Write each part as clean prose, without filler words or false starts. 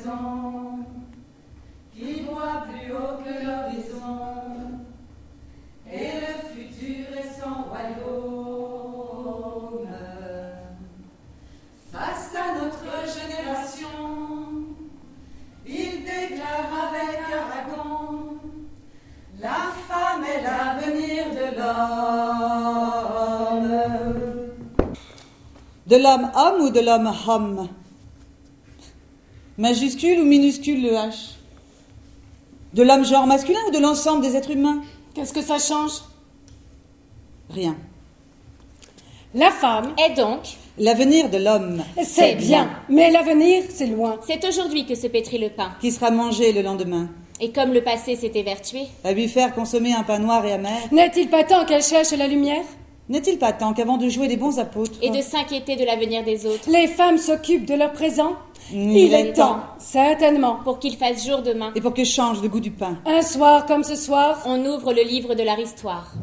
présent, qui voit plus haut que l'horizon, et le futur est son royaume. Face à notre génération, il déclare avec Aragon: la femme est l'avenir de l'homme. De l'homme homme ou de l'homme homme? Majuscule ou minuscule le H? De l'homme genre masculin ou de l'ensemble des êtres humains? Qu'est-ce que ça change? Rien. La femme Et donc, L'avenir de l'homme. c'est bien, mais l'avenir, c'est loin. c'est aujourd'hui que se pétrit le pain. Qui sera mangé le lendemain. Et comme le passé s'est évertué, À lui faire consommer un pain noir et amer. N'est-il pas temps qu'elle cherche la lumière? N'est-il pas temps qu'avant de jouer les bons apôtres, et de s'inquiéter de l'avenir des autres, Les femmes s'occupent de leur présent? Il est temps, certainement. pour qu'il fasse jour demain, et pour que change le goût du pain? Un soir comme ce soir, on ouvre le livre de leur histoire.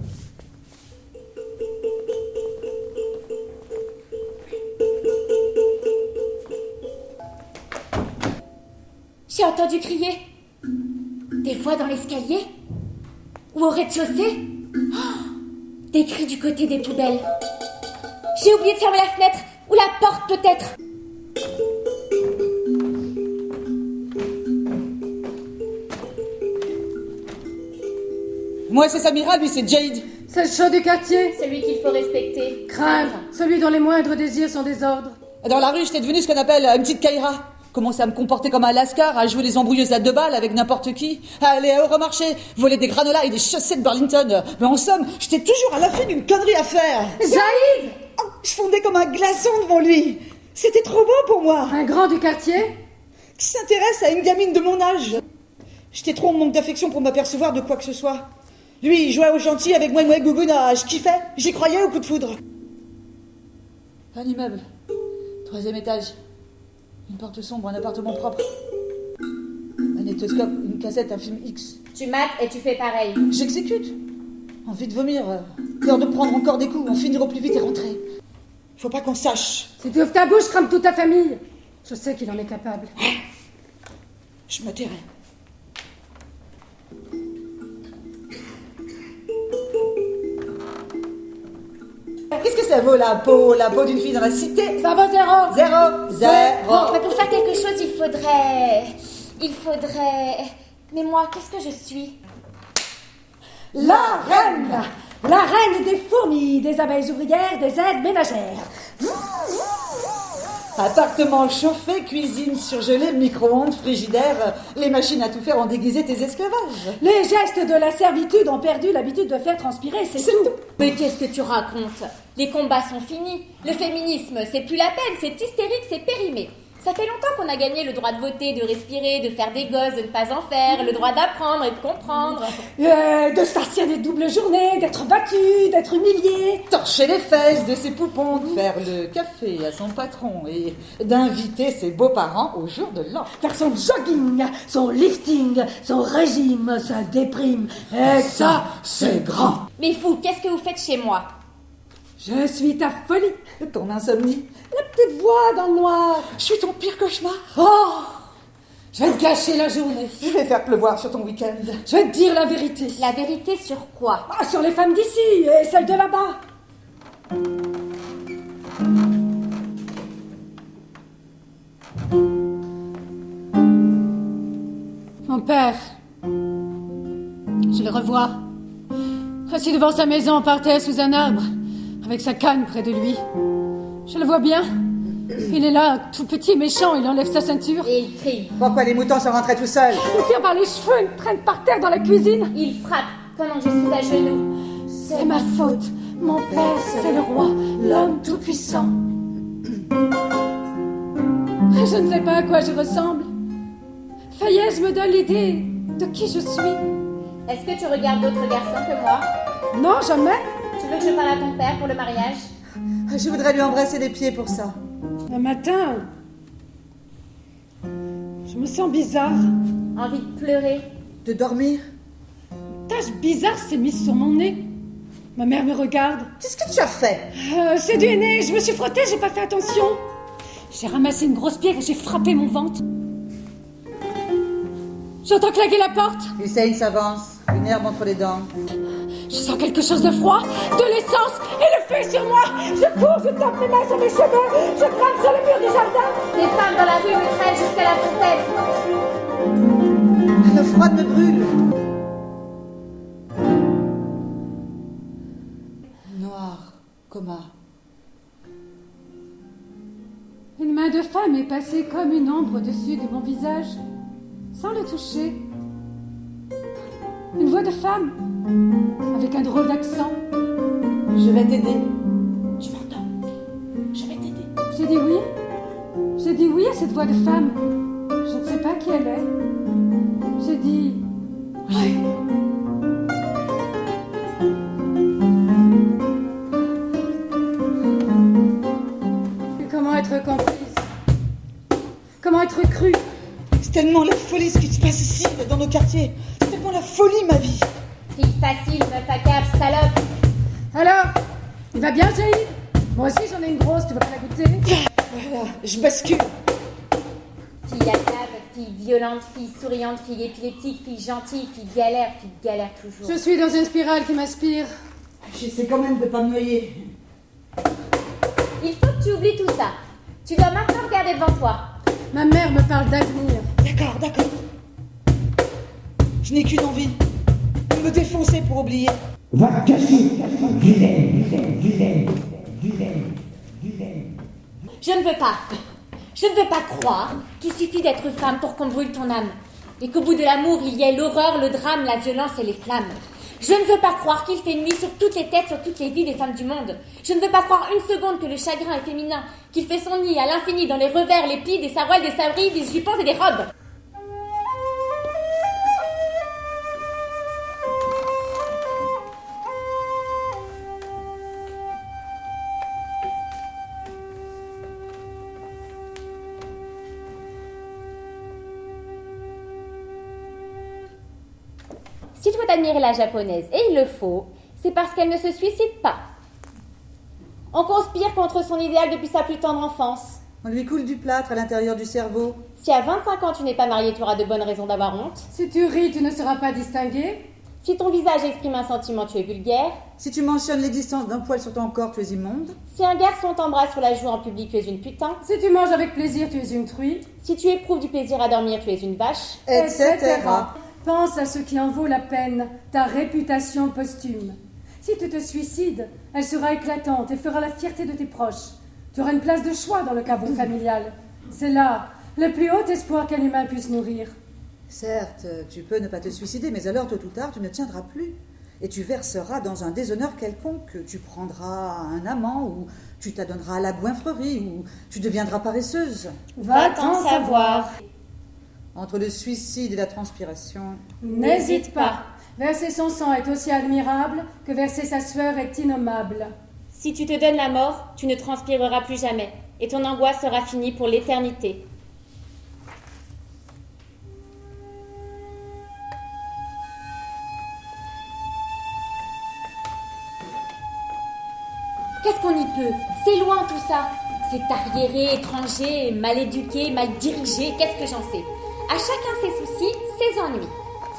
J'ai entendu crier. Des voix dans l'escalier? Ou au rez-de-chaussée? Oh, des cris du côté des poubelles. J'ai oublié de fermer la fenêtre, ou la porte peut-être. Moi c'est Samira, lui c'est Jade. c'est le chaud du quartier. Celui qu'il faut respecter. Craindre, celui dont les moindres désirs sont des ordres. Dans la rue, j'étais devenue ce qu'on appelle une petite Kaira. Commencer à me comporter comme un lascar, à jouer les embrouilleuses à 2 balles avec n'importe qui, à aller au remarché, voler des granolas et des chaussettes Burlington. Mais en somme, j'étais toujours à la fin d'une connerie à faire. Jaïd! Oh, je fondais comme un glaçon devant lui. C'était trop beau pour moi. Un grand du quartier? Qui s'intéresse à une gamine de mon âge? J'étais trop en manque d'affection pour m'apercevoir de quoi que ce soit. Lui, il jouait au gentil avec moi et Gougouna. Je kiffais, j'y croyais au coup de foudre. Un immeuble, 3e étage. Une porte sombre, un appartement propre. Un éthoscope, une cassette, un film X. Tu mates et tu fais pareil. J'exécute. Envie de vomir, peur de prendre encore des coups, en finir au plus vite et rentrer. Faut pas qu'on sache. Si tu ouvres ta bouche, crame toute ta famille. Je sais qu'il en est capable. Je me tairai. Qu'est-ce que ça vaut la peau d'une fille dans la cité? Ça vaut 0. 0. Mais pour faire quelque chose, il faudrait... Mais moi, qu'est-ce que je suis? La reine des fourmis, des abeilles ouvrières, des aides ménagères. Appartement chauffé, cuisine surgelée, micro-ondes, frigidaire, les machines à tout faire ont déguisé tes esclavages. Les gestes de la servitude ont perdu l'habitude de faire transpirer, c'est tout. Mais qu'est-ce que tu racontes? Les combats sont finis. Le féminisme, c'est plus la peine, c'est hystérique, c'est périmé. Ça fait longtemps qu'on a gagné le droit de voter, de respirer, de faire des gosses, de ne pas en faire, le droit d'apprendre et de comprendre. De se farcir des doubles journées, d'être battu, d'être humilié. Torcher les fesses de ses poupons, de faire le café à son patron et d'inviter ses beaux-parents au jour de l'an. Faire son jogging, son lifting, son régime, ça déprime. Et ça, c'est grand. Mais fou, qu'est-ce que vous faites chez moi? Je suis ta folie. Ton insomnie. La petite voix dans le noir. Je suis ton pire cauchemar. Oh, je vais te gâcher la journée. Je vais faire pleuvoir sur ton week-end. Je vais te dire la vérité. La vérité sur quoi? Ah, sur les femmes d'ici et celles de là-bas. Mon père, je le revois, assis devant sa maison par terre sous un arbre, avec sa canne près de lui. Je le vois bien. Il est là, tout petit, méchant, il enlève sa ceinture. Et il crie. Pourquoi les moutons sont rentrés tout seuls? Il me tire par les cheveux, il me traîne par terre dans la cuisine. Il frappe pendant que je suis à genoux. C'est ma faute. Mon père, c'est le roi, l'homme tout-puissant. Je ne sais pas à quoi je ressemble. Fayez me donne l'idée de qui je suis. Est-ce que tu regardes d'autres garçons que moi? Non, jamais. Tu veux que je parle à ton père pour le mariage? Je voudrais lui embrasser les pieds pour ça. Un matin, je me sens bizarre. Envie de pleurer? De dormir? Une tache bizarre s'est mise sur mon nez. Ma mère me regarde. Qu'est-ce que tu as fait? C'est du nez, je me suis frottée, j'ai pas fait attention. J'ai ramassé une grosse pierre et j'ai frappé mon ventre. J'entends claquer la porte. Hussein s'avance, une herbe entre les dents. Je sens quelque chose de froid, de l'essence et le feu sur moi. Je cours, je tape mes mains sur mes cheveux, je grimpe sur le mur du jardin. Les femmes dans la rue me traînent jusqu'à la fontaine. Le froid me brûle. Noir, coma. Une main de femme est passée comme une ombre au-dessus de mon visage, sans le toucher. Une voix de femme, avec un drôle d'accent. Je vais t'aider. Tu m'entends? Je vais t'aider. J'ai dit oui. J'ai dit oui à cette voix de femme. Je ne sais pas qui elle est. J'ai dit oui. Et comment être comprise? Comment être crue? C'est tellement la folie ce qui se passe ici, dans nos quartiers. C'est tellement la folie, ma vie. Fille facile, meuf à cap, salope. Alors, il va bien, Jaïd? Moi aussi j'en ai une grosse, tu veux pas la goûter? Voilà, je bascule. Fille à table, fille violente, fille souriante, fille épileptique, fille gentille, fille galère toujours. Je suis dans une spirale qui m'aspire. J'essaie quand même de pas me noyer. Il faut que tu oublies tout ça. Tu dois maintenant regarder devant toi. Ma mère me parle d'avenir. D'accord, d'accord. Je n'ai qu'une envie. De me défoncer pour oublier. Va te cacher, vilaine. Je ne veux pas. Je ne veux pas croire qu'il suffit d'être femme pour qu'on brûle ton âme. Et qu'au bout de l'amour, il y ait l'horreur, le drame, la violence et les flammes. Je ne veux pas croire qu'il fait nuit sur toutes les têtes, sur toutes les vies des femmes du monde. Je ne veux pas croire une seconde que le chagrin est féminin, qu'il fait son nid à l'infini dans les revers, les plis, des sarouels, des sabris, des jupons et des robes. S'il faut admirer la japonaise, et il le faut, c'est parce qu'elle ne se suicide pas. On conspire contre son idéal depuis sa plus tendre enfance. On lui coule du plâtre à l'intérieur du cerveau. Si à 25 ans tu n'es pas marié, tu auras de bonnes raisons d'avoir honte. Si tu ris, tu ne seras pas distingué. Si ton visage exprime un sentiment, tu es vulgaire. Si tu mentionnes l'existence d'un poil sur ton corps, tu es immonde. Si un garçon t'embrasse sur la joue en public, tu es une putain. Si tu manges avec plaisir, tu es une truie. Si tu éprouves du plaisir à dormir, tu es une vache. Etc. Pense à ce qui en vaut la peine, ta réputation posthume. Si tu te suicides, elle sera éclatante et fera la fierté de tes proches. Tu auras une place de choix dans le caveau familial. C'est là le plus haut espoir qu'un humain puisse nourrir. Certes, tu peux ne pas te suicider, mais alors, tôt ou tard, tu ne tiendras plus. Et tu verseras dans un déshonneur quelconque. Tu prendras un amant, ou tu t'adonneras à la goinfrerie, ou tu deviendras paresseuse. Va t'en savoir. Entre le suicide et la transpiration... N'hésite pas. Verser son sang est aussi admirable que verser sa sueur est innommable. Si tu te donnes la mort, tu ne transpireras plus jamais, et ton angoisse sera finie pour l'éternité. Qu'est-ce qu'on y peut? C'est loin tout ça. C'est arriéré, étranger, mal éduqué, mal dirigé, qu'est-ce que j'en sais? À chacun ses soucis, ses ennuis.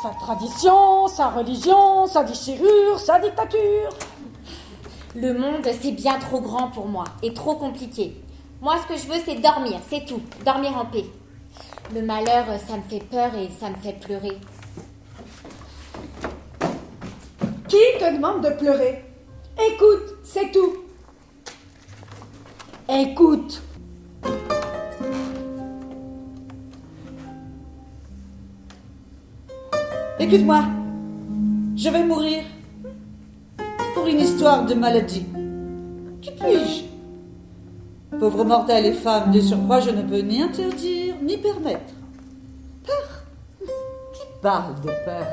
Sa tradition, sa religion, sa déchirure, sa dictature. Le monde, c'est bien trop grand pour moi et trop compliqué. Moi, ce que je veux, c'est dormir, c'est tout. Dormir en paix. Le malheur, ça me fait peur et ça me fait pleurer. Qui te demande de pleurer? Écoute, c'est tout. Écoute. Écoute-moi, je vais mourir pour une histoire de maladie. Qui puis-je? Pauvre mortel et femme, de surcroît, je ne peux ni interdire, ni permettre. Peur? Qui parle de peur?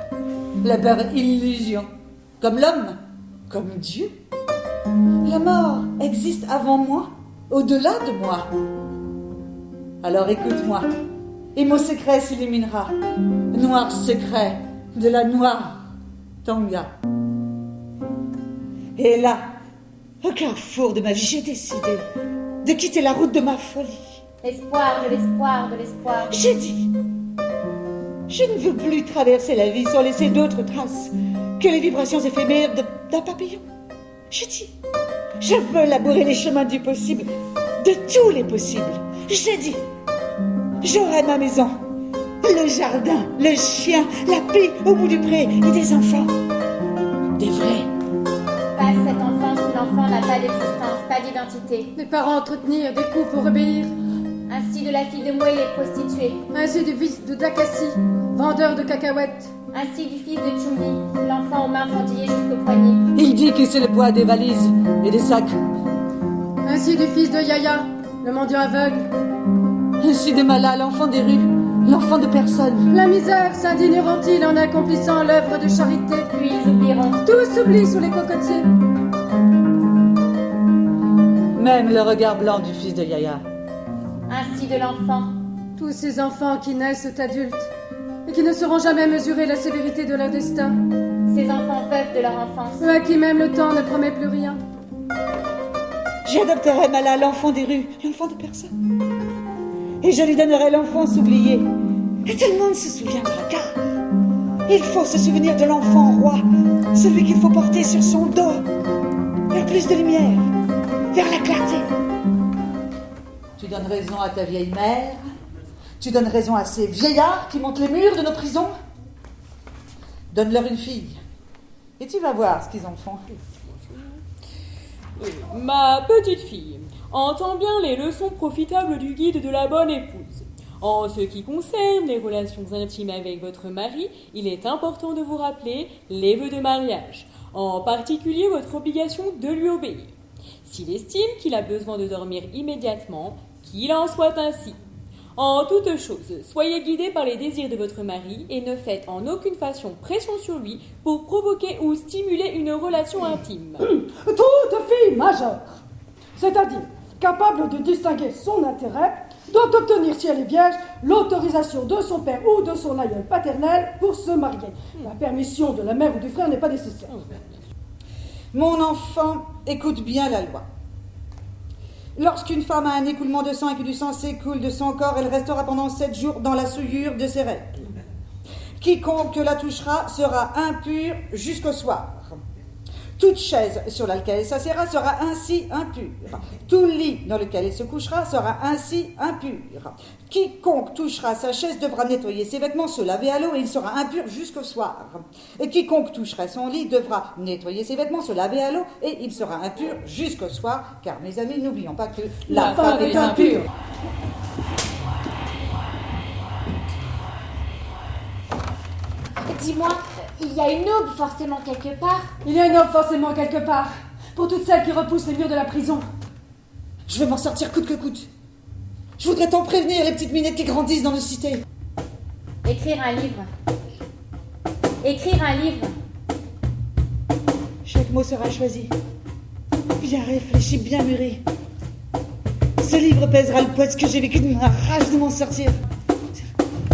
La peur est illusion. Comme l'homme, comme Dieu. La mort existe avant moi, au-delà de moi. Alors écoute-moi, et mon secret s'illuminera. Noir secret de la noire Tanga. Et là, au carrefour de ma vie, j'ai décidé de quitter la route de ma folie. L'espoir de l'espoir de l'espoir. J'ai dit Je ne veux plus traverser la vie sans laisser d'autres traces que les vibrations éphémères d'un papillon. Je dis, je veux labourer les chemins du possible, de tous les possibles. J'ai dit, j'aurai ma maison, le jardin, le chien, la paix au bout du pré et des enfants. Des vrais. Passe cette enfance où l'enfant n'a pas d'existence, pas d'identité. Des parents entretenir, des coups pour obéir. Ainsi de la fille de Moué les prostituées. Ainsi du fils de Dakassi, vendeur de cacahuètes. Ainsi du fils de Chumbi, l'enfant aux mains fendillées jusqu'au poignet. Il dit que c'est le poids des valises et des sacs. Ainsi du fils de Yaya, le mendiant aveugle. Ainsi de Mala, l'enfant des rues, l'enfant de personne. La misère s'indigneront-ils en accomplissant l'œuvre de charité? Puis ils oublieront. Tous s'oublient sous les cocotiers. Même le regard blanc du fils de Yaya. Ainsi de l'enfant. Tous ces enfants qui naissent adultes et qui ne sauront jamais mesurer la sévérité de leur destin. Ces enfants veufs de leur enfance. Eux à qui même le temps ne promet plus rien. J'adopterai Mala, l'enfant des rues, l'enfant de personne. Et je lui donnerai l'enfance oubliée. Et tout le monde se souviendra car il faut se souvenir de l'enfant roi, celui qu'il faut porter sur son dos, vers plus de lumière, vers la clarté. Tu donnes raison à ta vieille mère, tu donnes raison à ces vieillards qui montent les murs de nos prisons. Donne-leur une fille, et tu vas voir ce qu'ils en font. Ma petite fille, entends bien les leçons profitables du guide de la bonne épouse. En ce qui concerne les relations intimes avec votre mari, il est important de vous rappeler les vœux de mariage, en particulier votre obligation de lui obéir. S'il estime qu'il a besoin de dormir immédiatement, qu'il en soit ainsi. En toute chose, soyez guidés par les désirs de votre mari et ne faites en aucune façon pression sur lui pour provoquer ou stimuler une relation intime. Toute fille majeure, c'est-à-dire capable de distinguer son intérêt, doit obtenir, si elle est vierge, l'autorisation de son père ou de son aïeul paternel pour se marier. La permission de la mère ou du frère n'est pas nécessaire. Mon enfant, écoute bien la loi. Lorsqu'une femme a un écoulement de sang et que du sang s'écoule de son corps, elle restera pendant 7 jours dans la souillure de ses règles. Quiconque la touchera sera impur jusqu'au soir. Toute chaise sur laquelle elle s'assiera sera ainsi impure. Tout lit dans lequel elle se couchera sera ainsi impur. Quiconque touchera sa chaise devra nettoyer ses vêtements, se laver à l'eau et il sera impur jusqu'au soir. Et quiconque touchera son lit devra nettoyer ses vêtements, se laver à l'eau et il sera impur jusqu'au soir. Car mes amis, n'oublions pas que la femme est impure. Dis-moi, il y a une aube forcément quelque part. Il y a une aube forcément quelque part, pour toutes celles qui repoussent les murs de la prison. Je veux m'en sortir coûte que coûte. Je voudrais t'en prévenir les petites minettes qui grandissent dans nos cités. Écrire un livre. Écrire un livre. Chaque mot sera choisi, bien réfléchi, bien mûri. Ce livre pèsera le poids de ce que j'ai vécu de ma rage de m'en sortir.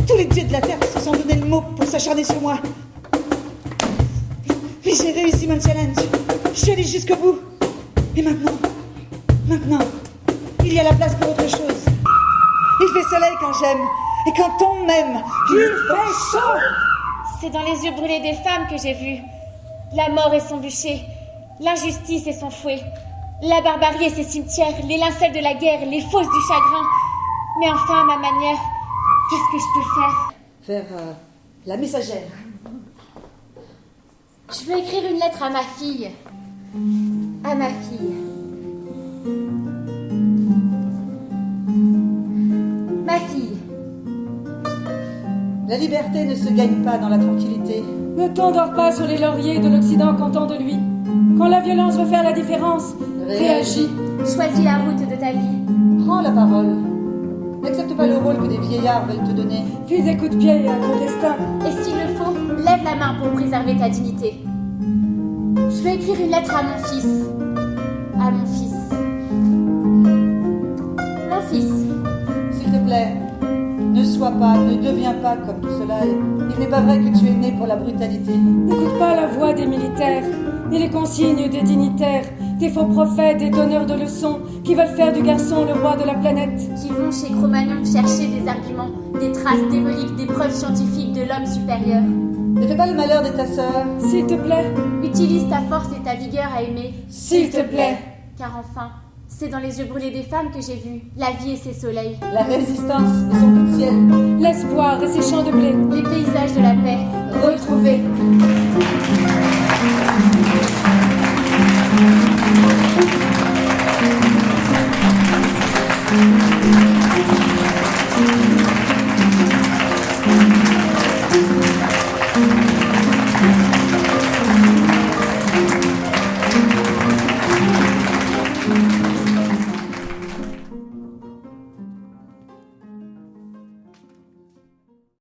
Tous les dieux de la terre se sont donné le mot pour s'acharner sur moi. Mais j'ai réussi mon challenge. Je suis allée jusqu'au bout. Et maintenant, il y a la place pour autre chose. Il fait soleil quand j'aime. Et quand on m'aime, il fait chaud. C'est dans les yeux brûlés des femmes que j'ai vu. La mort et son bûcher, l'injustice et son fouet, la barbarie et ses cimetières, les lincelles de la guerre, les fosses du chagrin. Mais enfin, à ma manière, qu'est-ce que je peux faire? Faire la messagère. Je veux écrire une lettre à ma fille. À ma fille. Ma fille. La liberté ne se gagne pas dans la tranquillité. Ne t'endors pas sur les lauriers de l'Occident content de lui. Quand la violence veut faire la différence, réagis. Choisis la route de ta vie. Prends la parole. N'accepte pas le rôle que des vieillards veulent te donner. Fis des coups de pied à ton destin. Et s'il le faut, lève la main pour préserver ta dignité. Je veux écrire une lettre à mon fils. À mon fils. Mon fils. S'il te plaît, ne deviens pas comme tout cela. Il n'est pas vrai que tu es né pour la brutalité. N'écoute pas la voix des militaires, ni les consignes des dignitaires. des faux prophètes et donneurs de leçons qui veulent faire du garçon le roi de la planète. Qui vont chez Cro-Magnon chercher des arguments, des traces, des reliques, des preuves scientifiques de l'homme supérieur. Ne fais pas le malheur de ta sœur. S'il te plaît, Utilise ta force et ta vigueur à aimer. s'il te plaît. Car enfin, c'est dans les yeux brûlés des femmes que j'ai vu la vie et ses soleils, La résistance et son coup de ciel. L'espoir et ses champs de blé. les paysages de la paix. Retrouver.